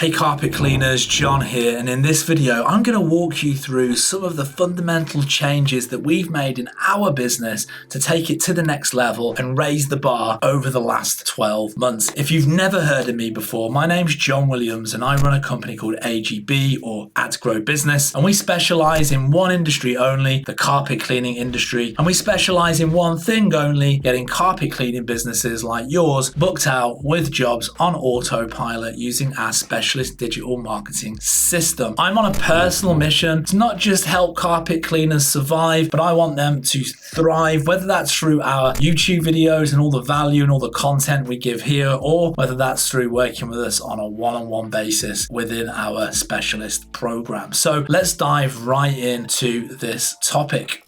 Hey carpet cleaners, John here, and in this video I'm going to walk you through some of the fundamental changes that we've made in our business to take it to the next level and raise the bar over the last 12 months. If you've never heard of me before, my name's John Williams and I run a company called AGB, or At Grow Business, and we specialize in one industry only, the carpet cleaning industry, and we specialize in one thing only, getting carpet cleaning businesses like yours booked out with jobs on autopilot using our specialist digital marketing system. I'm on a personal mission to not just help carpet cleaners survive, but I want them to thrive, whether that's through our YouTube videos and all the value and all the content we give here, or whether that's through working with us on a one-on-one basis within our specialist program. So let's dive right into this topic.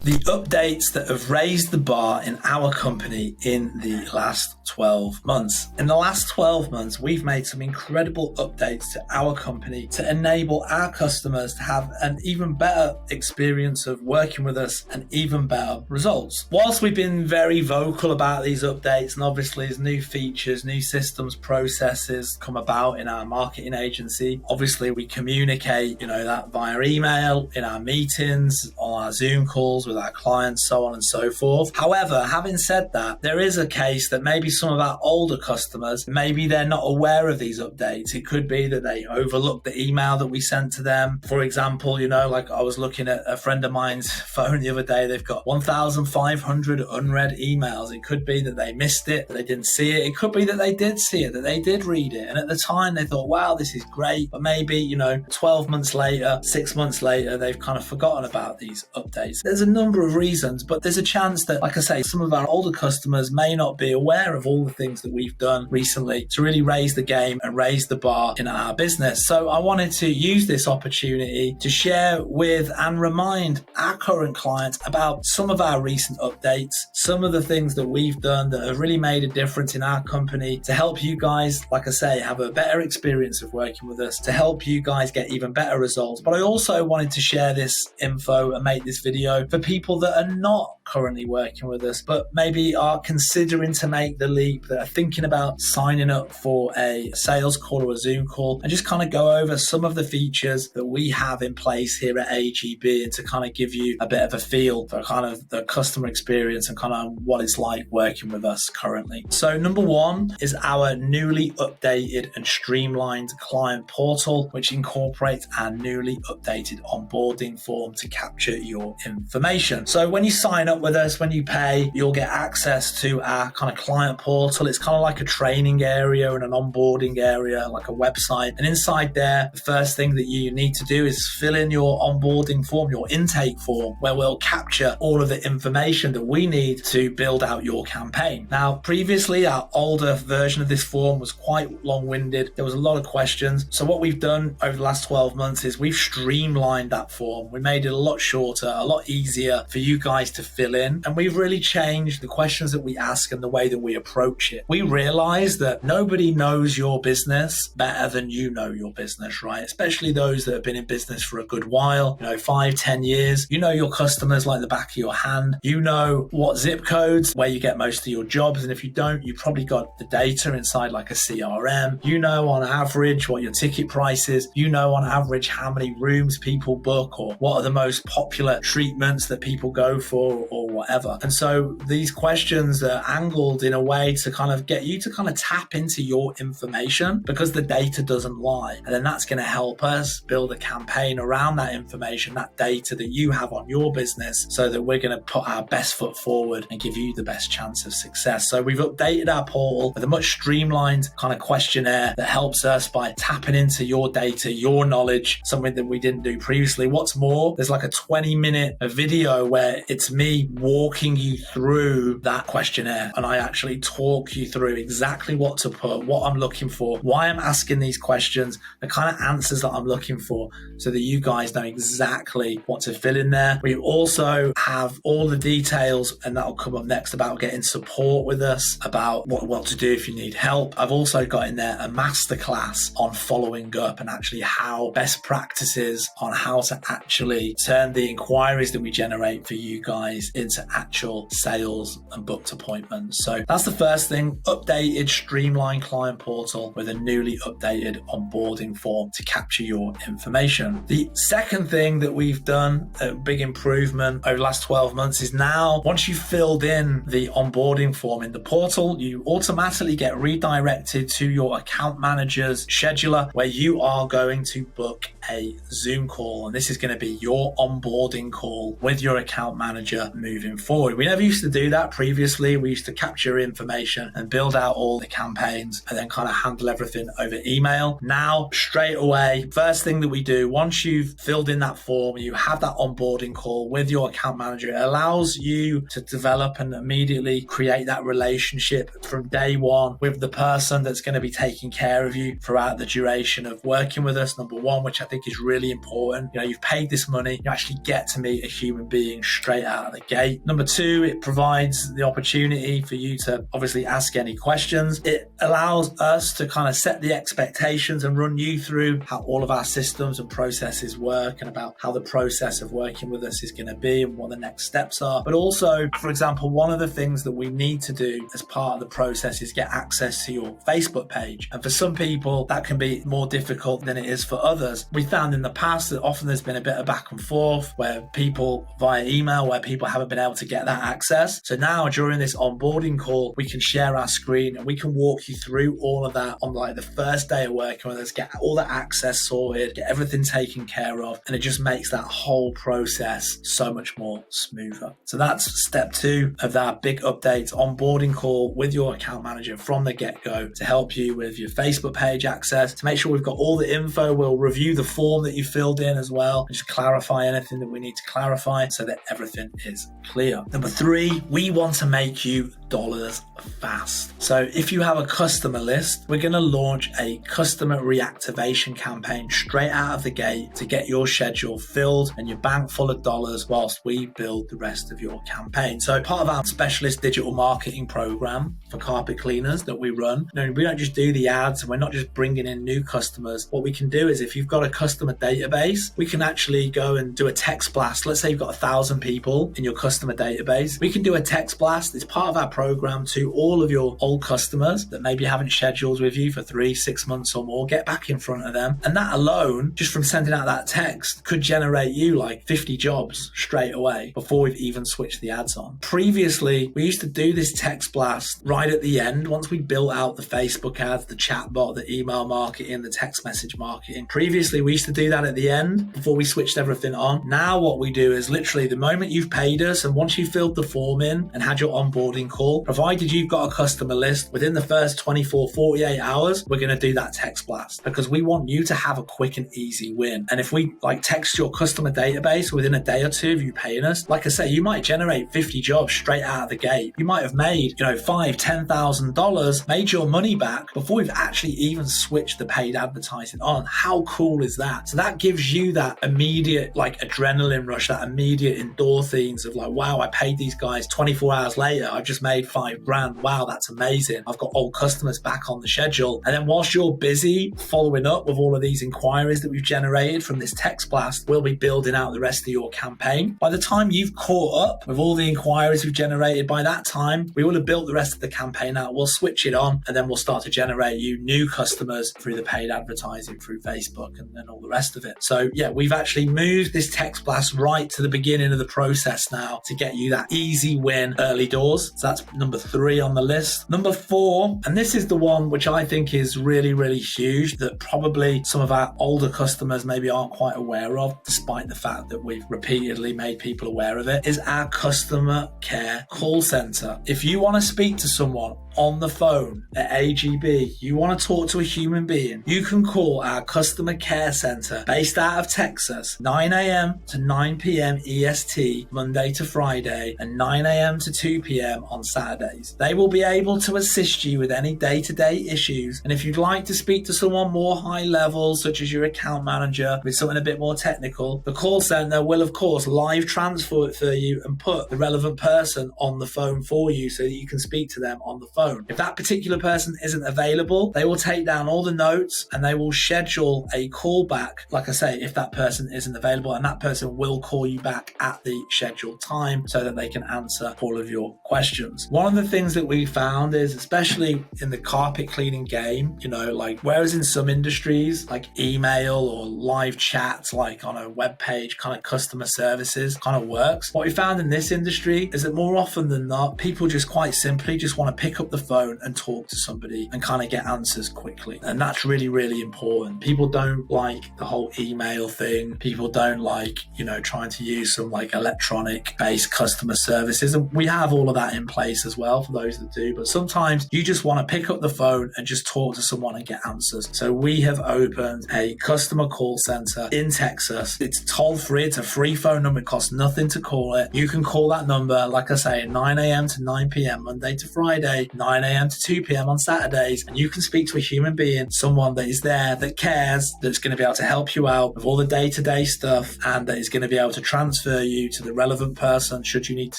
The updates that have raised the bar in our company in the last 12 months. In the last 12 months, we've made some incredible updates to our company to enable our customers to have an even better experience of working with us and even better results. Whilst we've been very vocal about these updates, and obviously as new features, new systems, processes come about in our marketing agency, obviously we communicate, that via email, in our meetings, on our Zoom calls with our clients, so on and so forth. However, having said that, there is a case that maybe some of our older customers, maybe they're not aware of these updates. It could be that they overlooked the email that we sent to them. For example, like I was looking at a friend of mine's phone the other day, they've got 1,500 unread emails. It could be that they missed it, that they didn't see it. It could be that they did see it, that they did read it. And at the time they thought, wow, this is great. But maybe, 12 months later, 6 months later, they've kind of forgotten about these updates. There's a number of reasons, but there's a chance that, like I say, some of our older customers may not be aware of all the things that we've done recently to really raise the game and raise the bar in our business. So I wanted to use this opportunity to share with and remind our current clients about some of our recent updates, some of the things that we've done that have really made a difference in our company to help you guys, like I say, have a better experience of working with us, to help you guys get even better results. But I also wanted to share this info and make this video for people that are not currently working with us, but maybe are considering to make the leap, that are thinking about signing up for a sales call or a Zoom call, and just kind of go over some of the features that we have in place here at AGB, and to kind of give you a bit of a feel for kind of the customer experience and kind of what it's like working with us currently. So number one is our newly updated and streamlined client portal, which incorporates our newly updated onboarding form to capture your information. So when you sign up with us, when you pay, you'll get access to our kind of client portal. It's kind of like a training area and an onboarding area, like a website. And inside there, the first thing that you need to do is fill in your onboarding form, your intake form, where we'll capture all of the information that we need to build out your campaign. Now, previously, our older version of this form was quite long-winded. There was a lot of questions. So what we've done over the last 12 months is we've streamlined that form. We made it a lot shorter, a lot easier for you guys to fill in. And we've really changed the questions that we ask and the way that we approach it. We realize that nobody knows your business better than you know your business, right? Especially those that have been in business for a good while, 5-10 years. You know your customers like the back of your hand. You know what zip codes, where you get most of your jobs. And if you don't, you've probably got the data inside like a CRM. You know on average what your ticket price is. You know on average how many rooms people book, or what are the most popular treatments that people go for, or whatever. And so these questions are angled in a way to kind of get you to kind of tap into your information, because the data doesn't lie. And then that's going to help us build a campaign around that information, that data that you have on your business, so that we're going to put our best foot forward and give you the best chance of success. So we've updated our portal with a much streamlined kind of questionnaire that helps us by tapping into your data, your knowledge, something that we didn't do previously. What's more, there's like a 20-minute video where it's me walking you through that questionnaire, and I actually talk you through exactly what to put, what I'm looking for, why I'm asking these questions, the kind of answers that I'm looking for, so that you guys know exactly what to fill in there. We also have all the details, and that'll come up next, about getting support with us, about what to do if you need help. I've also got in there a masterclass on following up, and actually how best practices on how to actually turn the inquiries that we generate generate for you guys into actual sales and booked appointments. So that's the first thing, updated, streamlined client portal with a newly updated onboarding form to capture your information. The second thing that we've done, a big improvement over the last 12 months, is now once you've filled in the onboarding form in the portal, you automatically get redirected to your account manager's scheduler where you are going to book a Zoom call. And this is going to be your onboarding call with your account manager moving forward. We never used to do that previously. We used to capture information and build out all the campaigns and then kind of handle everything over email. Now, straight away, first thing that we do, once you've filled in that form, you have that onboarding call with your account manager. It allows you to develop and immediately create that relationship from day one with the person that's going to be taking care of you throughout the duration of working with us. Number one, which I think is really important. You know, you've paid this money, you actually get to meet a human being straight out of the gate. Number two, it provides the opportunity for you to obviously ask any questions. It allows us to kind of set the expectations and run you through how all of our systems and processes work and about how the process of working with us is going to be and what the next steps are. But also, for example, one of the things that we need to do as part of the process is get access to your Facebook page. And for some people, that can be more difficult than it is for others. We found in the past that often there's been a bit of back and forth where people via email, where people haven't been able to get that access. So now during this onboarding call, we can share our screen and we can walk you through all of that on like the first day of working with us, get all the access sorted, get everything taken care of. And it just makes that whole process so much more smoother. So that's step two of that big update, onboarding call with your account manager from the get-go to help you with your Facebook page access, to make sure we've got all the info. We'll review the form that you filled in as well and just clarify anything that we need to clarify so that everything is clear. Number three, we want to make you dollars fast. So if you have a customer list, we're going to launch a customer reactivation campaign straight out of the gate to get your schedule filled and your bank full of dollars whilst we build the rest of your campaign. So part of our specialist digital marketing program for carpet cleaners that we run, we don't just do the ads and we're not just bringing in new customers. What we can do is if you've got a customer database, we can actually go and do a text blast. Let's say you've got 1,000 people in your customer database. We can do a text blast. It's part of our program to all of your old customers that maybe haven't scheduled with you for 3-6 months or more. Get back in front of them. And that alone, just from sending out that text, could generate you like 50 jobs straight away before we've even switched the ads on. Previously, we used to do this text blast right at the end. Once we built out the Facebook ads, the chatbot, the email marketing, the text message marketing. Previously, we used to do that at the end before we switched everything on. Now what we do is literally the moment you've paid us and once you filled the form in and had your onboarding call, provided you've got a customer list, within the first 24, 48 hours, we're going to do that text blast because we want you to have a quick and easy win. And if we like text your customer database within a day or two of you paying us, like I say, you might generate 50 jobs straight out of the gate. You might have made, $5,000, $10,000, made your money back before we've actually even switched the paid advertising on. How cool is that? So that gives you that immediate like adrenaline rush, that immediate endorphins of like, wow, I paid these guys 24 hours later. I've just made $5,000. Wow, that's amazing. I've got old customers back on the schedule. And then whilst you're busy following up with all of these inquiries that we've generated from this text blast, we'll be building out the rest of your campaign. By the time you've caught up with all the inquiries we've generated, by that time, we will have built the rest of the campaign out. We'll switch it on and then we'll start to generate you new customers through the paid advertising through Facebook and then all the rest of it. So yeah, we've actually moved this text blast right to the beginning of the process now to get you that easy win early doors. So that's number 3 on the list. Number 4, and this is the one which I think is really, really huge that probably some of our older customers maybe aren't quite aware of, despite the fact that we've repeatedly made people aware of it, is our customer care call center. If you want to speak to someone on the phone at AGB, you want to talk to a human being, you can call our customer care center based out of Texas, 9 a.m. to 9 p.m. EST, Monday to Friday, and 9 a.m. to 2 p.m. on Saturdays. They will be able to assist you with any day-to-day issues. And if you'd like to speak to someone more high level, such as your account manager, with something a bit more technical, the call center will, of course, live transfer it for you and put the relevant person on the phone for you so that you can speak to them on the phone. phone. If that particular person isn't available, they will take down all the notes and they will schedule a call back, like I say, if that person isn't available, and that person will call you back at the scheduled time so that they can answer all of your questions. One of the things that we found is, especially in the carpet cleaning game, like whereas in some industries like email or live chats, like on a web page, kind of customer services kind of works, what we found in this industry is that more often than not, people just quite simply just want to pick up the phone and talk to somebody and kind of get answers quickly. And that's really, really important. People don't like the whole email thing. People don't like, trying to use some like electronic based customer services. And we have all of that in place as well for those that do. But sometimes you just want to pick up the phone and just talk to someone and get answers. So we have opened a customer call center in Texas. It's toll free. It's a free phone number. It costs nothing to call it. You can call that number, like I say, 9 a.m. to 9 p.m. Monday to Friday, 9 a.m. to 2 p.m. on Saturdays. And you can speak to a human being, someone that is there, that cares, that's going to be able to help you out with all the day-to-day stuff, and that is going to be able to transfer you to the relevant person should you need to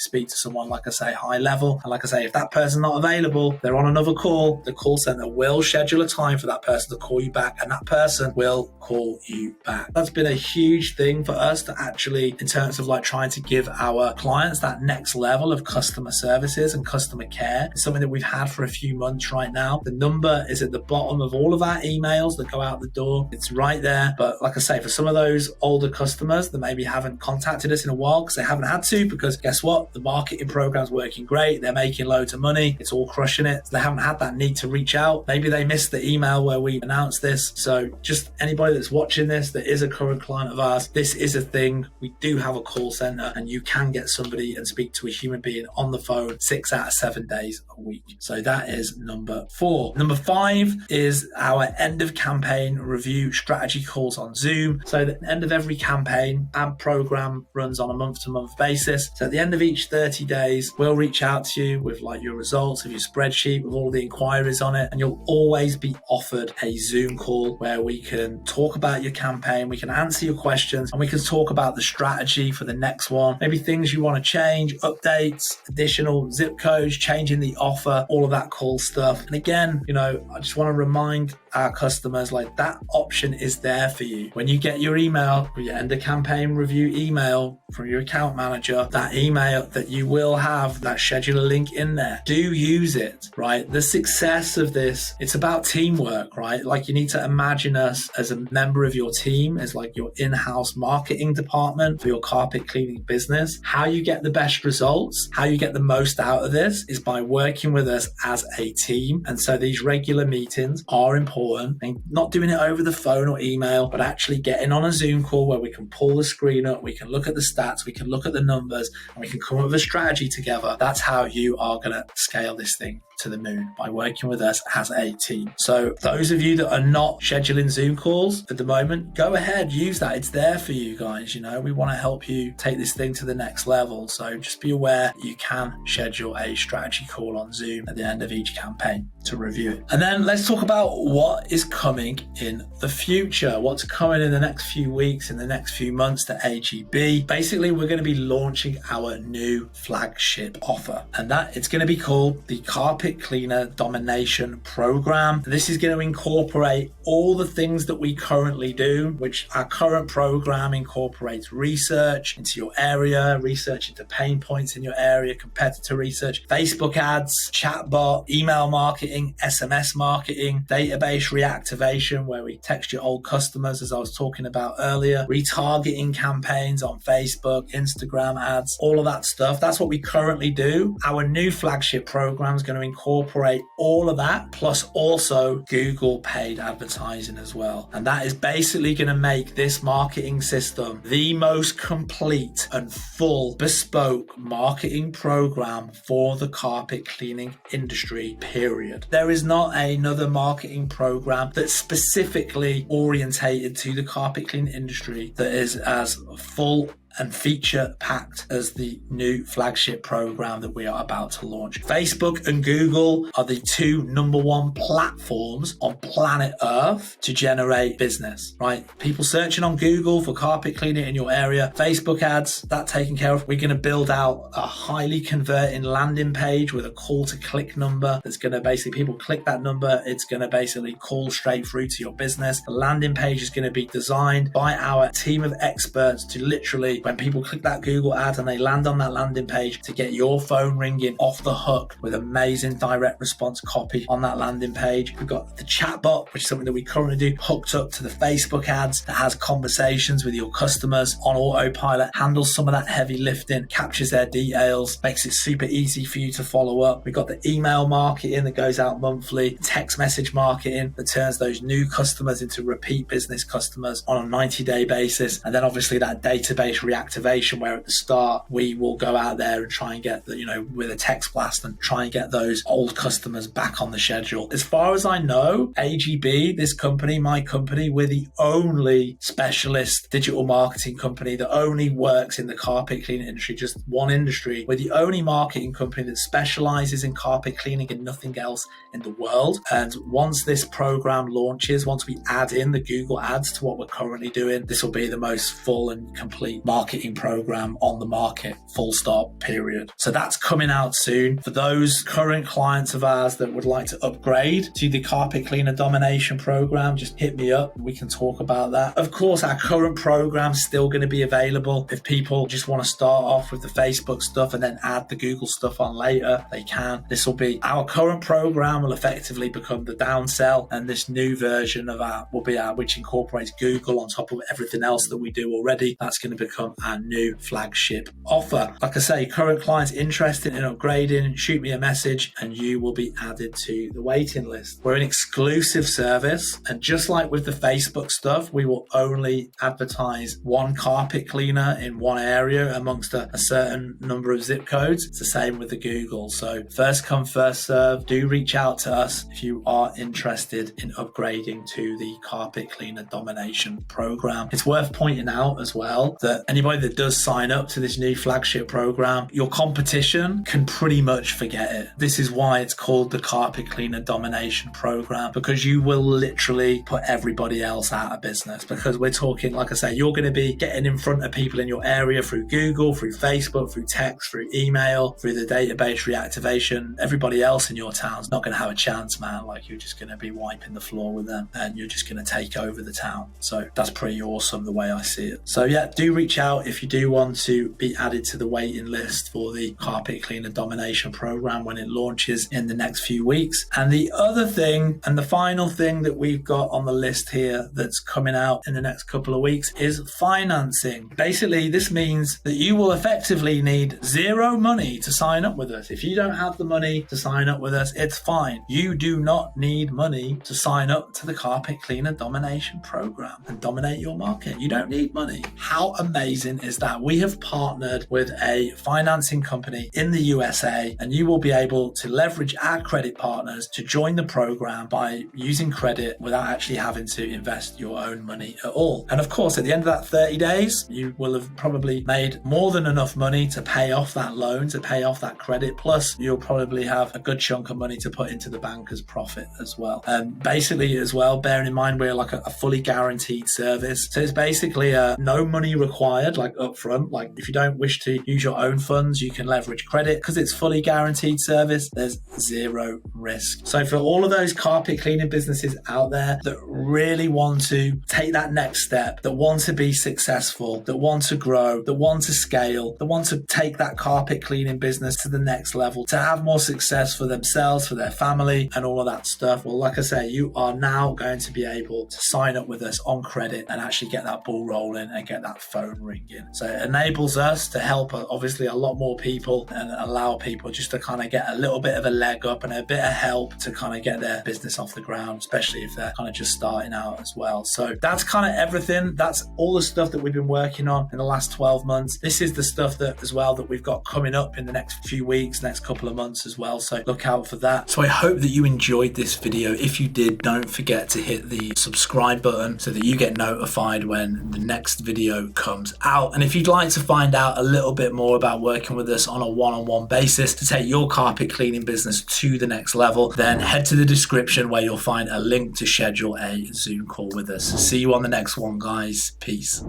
speak to someone, like I say, high level. And like I say, if that person's not available, they're on another call, the call center will schedule a time for that person to call you back, and that person will call you back. That's been a huge thing for us to actually, in terms of like trying to give our clients that next level of customer services and customer care. It's something that we've had for a few months right now. The number is at the bottom of all of our emails that go out the door. It's right there. But like I say, for some of those older customers that maybe haven't contacted us in a while because they haven't had to, because guess what? The marketing program's working great. They're making loads of money. It's all crushing it. They haven't had that need to reach out. Maybe they missed the email where we announced this. So just anybody that's watching this that is a current client of ours, this is a thing. We do have a call center and you can get somebody and speak to a human being on the phone 6 out of 7 days a week. So that is number 4. Number 5 is our end of campaign review strategy calls on Zoom. So at the end of every campaign, our program runs on a month-to-month basis. So at the end of each 30 days, we'll reach out to you with like your results of your spreadsheet with all the inquiries on it. And you'll always be offered a Zoom call where we can talk about your campaign, we can answer your questions, and we can talk about the strategy for the next one. Maybe things you want to change, updates, additional zip codes, changing the offer, all of that cool stuff. And again, I just want to remind our customers, like, that option is there for you. When you get your email, your end of campaign review email from your account manager, that email that you will have that scheduler link in there, do use it, right? The success of this, it's about teamwork, right? Like, you need to imagine us as a member of your team, as like your in-house marketing department for your carpet cleaning business. How you get the best results, how you get the most out of this is by working with us as a team. And so these regular meetings are important, and not doing it over the phone or email, but actually getting on a Zoom call where we can pull the screen up, we can look at the stats, we can look at the numbers, and we can come up with a strategy together. That's how you are going to scale this thing to the moon, by working with us as a team. So those of you that are not scheduling Zoom calls at the moment, go ahead, use that. It's there for you guys. We want to help you take this thing to the next level. So just be aware you can schedule a strategy call on Zoom at the end of each campaign to review it. And then let's talk about what is coming in the future, what's coming in the next few weeks, in the next few months to AGB. Basically, we're going to be launching our new flagship offer, and that it's going to be called the Carpet Cleaner Domination Program. This is going to incorporate all the things that we currently do, which our current program incorporates research into your area, research into pain points in your area, competitor research, Facebook ads, chatbot, email marketing, SMS marketing, database reactivation, where we text your old customers, as I was talking about earlier, retargeting campaigns on Facebook, Instagram ads, all of that stuff. That's what we currently do. Our new flagship program is going to incorporate all of that, plus also Google paid advertising as well. And that is basically going to make this marketing system the most complete and full bespoke marketing program for the carpet cleaning industry, period. There is not another marketing program that's specifically orientated to the carpet cleaning industry that is as full and feature packed as the new flagship program that we are about to launch. Facebook and Google are the two #1 platforms on planet Earth to generate business, right? People searching on Google for carpet cleaning in your area, Facebook ads, that taken care of. We're going to build out a highly converting landing page with a call to click number that's going to basically, people click that number, it's going to basically call straight through to your business. The landing page is going to be designed by our team of experts to literally, when people click that Google ad and they land on that landing page, to get your phone ringing off the hook with amazing direct response copy on that landing page. We've got the chatbot, which is something that we currently do, hooked up to the Facebook ads that has conversations with your customers on autopilot, handles some of that heavy lifting, captures their details, makes it super easy for you to follow up. We've got the email marketing that goes out monthly, text message marketing that turns those new customers into repeat business customers on a 90-day basis. And then obviously that database reactivation, where at the start we will go out there and try and get the, with a text blast and try and get those old customers back on the schedule. As far as I know, AGB, this company, my company, we're the only specialist digital marketing company that only works in the carpet cleaning industry, just one industry. We're the only marketing company that specializes in carpet cleaning and nothing else in the world. And once this program launches, once we add in the Google ads to what we're currently doing, this will be the most full and complete marketing program on the market, full stop, period. So that's coming out soon. For those current clients of ours that would like to upgrade to the Carpet Cleaner Domination program, just hit me up. We can talk about that. Of course, our current program is still going to be available. If people just want to start off with the Facebook stuff and then add the Google stuff on later, they can. This will be our current program, will effectively become the downsell, and this new version of our will be our, which incorporates Google on top of everything else that we do already. That's going to become our new flagship offer. Like I say, current clients interested in upgrading, shoot me a message and you will be added to the waiting list. We're an exclusive service, and just like with the Facebook stuff, we will only advertise one carpet cleaner in one area amongst a certain number of zip codes. It's the same with the Google. So first come, first serve. Do reach out to us if you are interested in upgrading to the Carpet Cleaner Domination program. It's worth pointing out as well that anybody that does sign up to this new flagship program, your competition can pretty much forget it. This is why it's called the Carpet Cleaner Domination program, because you will literally put everybody else out of business. Because we're talking, like I say, you're going to be getting in front of people in your area through Google, through Facebook, through text, through email, through the database reactivation. Everybody else in your town's not going to have a chance, man. Like, you're just going to be wiping the floor with them and you're just going to take over the town. So that's pretty awesome the way I see it. So yeah, do reach out if you do want to be added to the waiting list for the Carpet Cleaner Domination program when it launches in the next few weeks. And the other thing, and the final thing that we've got on the list here that's coming out in the next couple of weeks, is financing. Basically, this means that you will effectively need zero money to sign up with us. If you don't have the money to sign up with us, it's fine. You do not need money to sign up to the Carpet Cleaner Domination program and dominate your market. You don't need money. How amazing is that? We have partnered with a financing company in the USA, and you will be able to leverage our credit partners to join the program by using credit without actually having to invest your own money at all. And of course, at the end of that 30 days, you will have probably made more than enough money to pay off that loan, to pay off that credit. Plus, you'll probably have a good chunk of money to put into the bank as profit as well. Basically, as well, bearing in mind we're like a fully guaranteed service. So it's basically no money required, like upfront. Like if you don't wish to use your own funds, you can leverage credit. Because it's fully guaranteed service, there's zero risk. So for all of those carpet cleaning businesses out there that really want to take that next step, that want to be successful, that want to grow, that want to scale, that want to take that carpet cleaning business to the next level, to have more success for themselves, for their family, and all of that stuff. Well, like I say, you are now going to be able to sign up with us on credit and actually get that ball rolling and get that phone ringing. So it enables us to help obviously a lot more people and allow people just to kind of get a little bit of a leg up and a bit of help to kind of get their business off the ground, especially if they're kind of just starting out as well. So that's kind of everything. That's all the stuff that we've been working on in the last 12 months. This is the stuff that as well that we've got coming up in the next few weeks, next couple of months as well. So look out for that. So I hope that you enjoyed this video. If you did, don't forget to hit the subscribe button so that you get notified when the next video comes out. And if you'd like to find out a little bit more about working with us on a one-on-one basis to take your carpet cleaning business to the next level, then head to the description where you'll find a link to schedule a Zoom call with us. See you on the next one, guys. Peace.